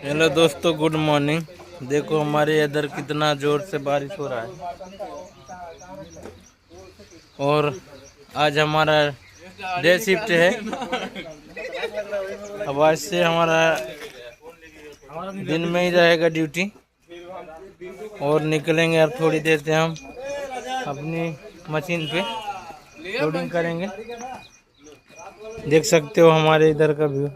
Hello दोस्तों, good morning. देखो हमारे इधर कितना जोर से बारिश हो रहा है और आज हमारा डे शिफ्ट है। अब आज से हमारा दिन में ही रहेगा ड्यूटी और निकलेंगे अब थोड़ी देर से हम अपनी मशीन पे लोडिंग करेंगे। देख सकते हो हमारे इधर का व्यू।